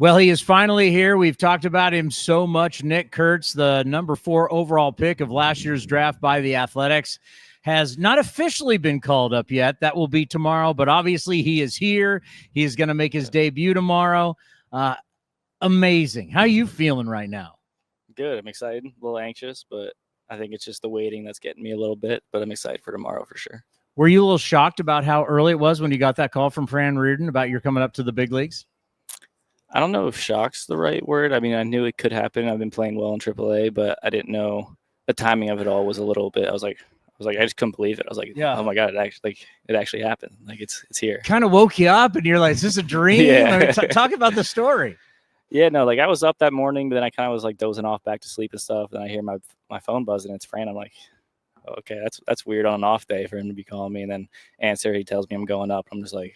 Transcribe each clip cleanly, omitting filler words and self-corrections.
Well, he is finally here. We've talked about him so much. Nick Kurtz, the number 4 overall pick of last year's draft by the Athletics, has not officially been called up yet. That will be tomorrow, but obviously he is here. He is going to make his debut tomorrow. Amazing. How are you feeling right now? Good. I'm excited. A little anxious, but I think it's just the waiting that's getting me a little bit, but I'm excited for tomorrow for sure. Were you a little shocked about how early it was when you got that call from Fran Riordan about your coming up to the big leagues? I don't know if shock's the right word. I mean, I knew it could happen. I've been playing well in AAA, but I didn't know the timing of it all was a little bit. I was like, I just couldn't believe it. I was like, yeah. Oh my God, it actually happened. Like it's here. Kind of woke you up and you're like, is this a dream? Yeah. Talk about the story. Yeah, no, like I was up that morning, but then I kind of was like dozing off back to sleep and stuff. Then I hear my phone buzzing. It's Fran. I'm like, okay, that's weird on an off day for him to be calling me. And then answer, he tells me I'm going up. I'm just like,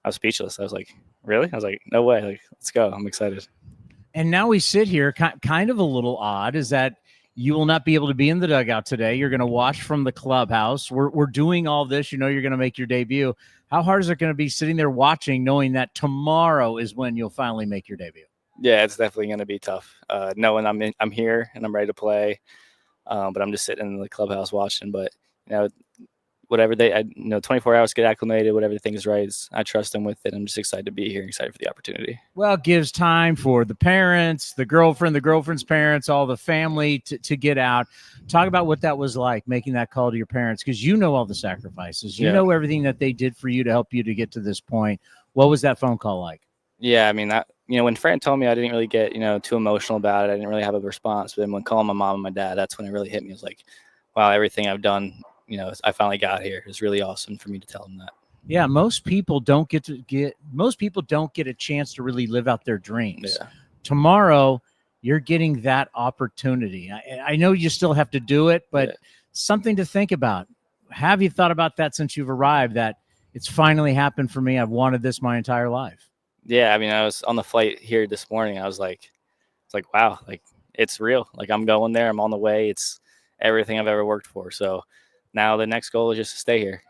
I was speechless. I was like, really? I was like, no way. Like, let's go. I'm excited. And now we sit here, kind of a little odd, is that you will not be able to be in the dugout today. You're going to watch from the clubhouse. We're doing all this. You're going to make your debut. How hard is it going to be sitting there watching, knowing that tomorrow is when you'll finally make your debut? Yeah, it's definitely going to be tough. Knowing I'm here and I'm ready to play, but I'm just sitting in the clubhouse watching. But whatever 24 hours to get acclimated, whatever the thing is right, I trust them with it. I'm just excited to be here, excited for the opportunity. Well, it gives time for the parents, the girlfriend's parents, all the family to get out. Talk about what that was like, making that call to your parents, because you know all the sacrifices. You know everything that they did for you to help you to get to this point. What was that phone call like? Yeah, I mean, when Fran told me, I didn't really get, too emotional about it. I didn't really have a response. But then when calling my mom and my dad, that's when it really hit me. It was like, wow, everything I've done, I finally got here. It's really awesome for me to tell them that. Yeah, most people don't get a chance to really live out their dreams. Yeah. Tomorrow, you're getting that opportunity. I know you still have to do it, but something to think about. Have you thought about that since you've arrived, that it's finally happened for me? I've wanted this my entire life. Yeah, I mean, I was on the flight here this morning. I was like, wow, like it's real. Like I'm going there. I'm on the way. It's everything I've ever worked for. So now the next goal is just to stay here.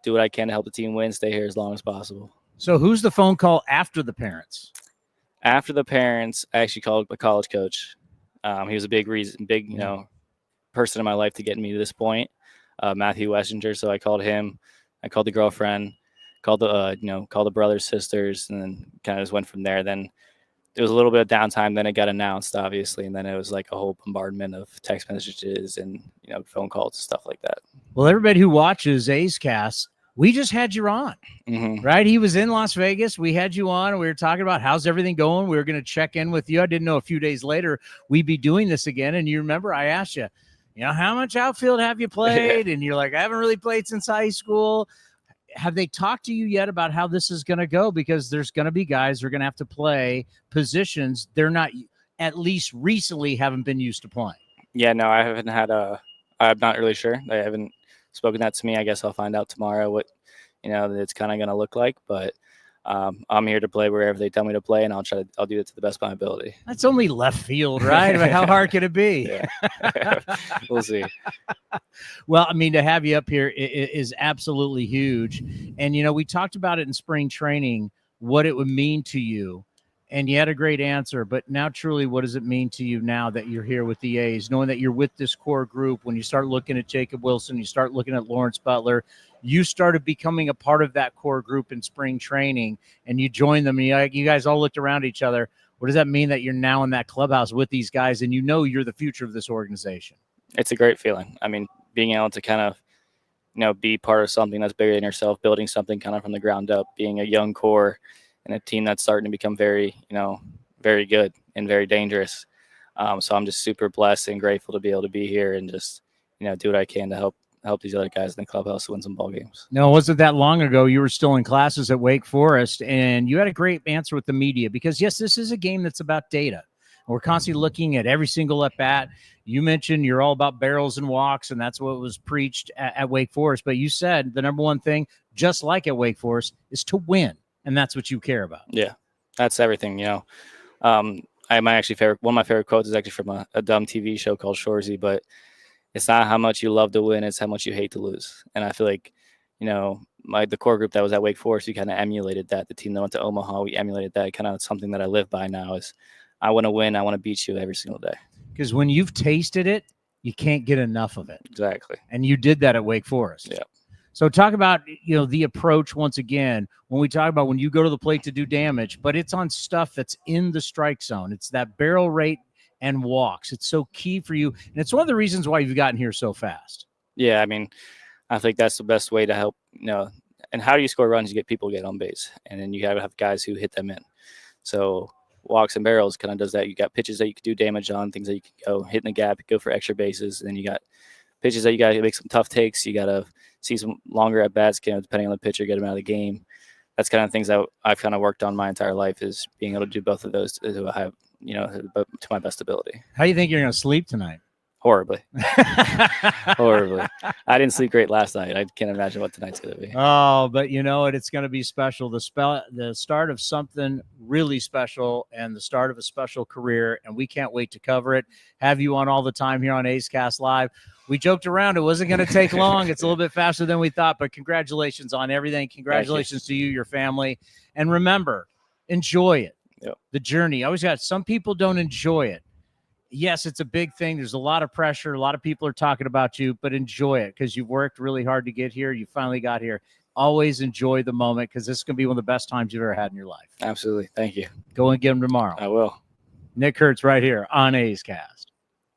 Do what I can to help the team win. Stay here as long as possible. So who's the phone call after the parents? After the parents, I actually called a college coach. He was a big person in my life to get me to this point. Matthew Wessinger. So I called him. I called the girlfriend. Called the brothers, sisters, and then kind of just went from there. Then there was a little bit of downtime. Then it got announced, obviously, and then it was like a whole bombardment of text messages and phone calls and stuff like that. Well, everybody who watches A's Cast, we just had you on, right? He was in Las Vegas. We had you on, and we were talking about how's everything going. We were going to check in with you. I didn't know a few days later we'd be doing this again. And you remember I asked you, how much outfield have you played? And you're like, I haven't really played since high school. Have they talked to you yet about how this is going to go? Because there's going to be guys who are going to have to play positions they're not, at least recently, haven't been used to playing. Yeah, no, I haven't had I'm not really sure. They haven't spoken that to me. I guess I'll find out tomorrow what, it's kind of going to look like. But I'm here to play wherever they tell me to play, and I'll do it to the best of my ability. That's only left field, right? I mean, how hard can it be? Yeah. We'll see. Well, I mean, to have you up here is absolutely huge. And, we talked about it in spring training, what it would mean to you. And you had a great answer. But now, truly, what does it mean to you now that you're here with the A's, knowing that you're with this core group? When you start looking at Jacob Wilson, you start looking at Lawrence Butler, you started becoming a part of that core group in spring training, and you joined them. And you guys all looked around each other. What does that mean that you're now in that clubhouse with these guys, and you're the future of this organization? It's a great feeling. I mean, being able to kind of, be part of something that's bigger than yourself, building something kind of from the ground up, being a young core and a team that's starting to become very, very good and very dangerous. So I'm just super blessed and grateful to be able to be here and just, do what I can to help these other guys in the clubhouse win some ball games. No, it wasn't that long ago. You were still in classes at Wake Forest, and you had a great answer with the media because, yes, this is a game that's about data. We're constantly looking at every single at-bat. You mentioned you're all about barrels and walks, and that's what was preached at Wake Forest. But you said the number one thing, just like at Wake Forest, is to win, and that's what you care about. Yeah, that's everything, one of my favorite quotes is actually from a dumb TV show called Shoresy, but it's not how much you love to win, it's how much you hate to lose. And I feel like, the core group that was at Wake Forest, we kind of emulated that. The team that went to Omaha, we emulated that. Kind of something that I live by now is I want to win. I want to beat you every single day. Because when you've tasted it, you can't get enough of it. Exactly. And you did that at Wake Forest. Yeah. So talk about, the approach once again, when we talk about when you go to the plate to do damage, but it's on stuff that's in the strike zone. It's that barrel rate and walks. It's so key for you. And it's one of the reasons why you've gotten here so fast. Yeah. I mean, I think that's the best way to help, and how do you score runs? You get people get on base, and then you got to have guys who hit them in. So walks and barrels kind of does that. You got pitches that you can do damage on, things that you can go hit in the gap, go for extra bases. And then you got pitches that you got to make some tough takes. You got to see some longer at bats, depending on the pitcher, get them out of the game. That's kind of things that I've kind of worked on my entire life, is being able to do both of those to have, to my best ability. How do you think you're going to sleep tonight? Horribly. Horribly. I didn't sleep great last night. I can't imagine what tonight's going to be. Oh, but you know what? It's going to be special. The start of something really special and the start of a special career, and we can't wait to cover it. Have you on all the time here on A's Cast Live. We joked around. It wasn't going to take long. It's a little bit faster than we thought, but congratulations on everything. Congratulations to you, your family. And remember, enjoy it. Yep. The journey. I always got some people don't enjoy it. Yes, it's a big thing. There's a lot of pressure. A lot of people are talking about you, but enjoy it because you've worked really hard to get here. You finally got here. Always enjoy the moment because this is going to be one of the best times you've ever had in your life. Absolutely. Thank you. Go and get them tomorrow. I will. Nick Kurtz right here on A's Cast.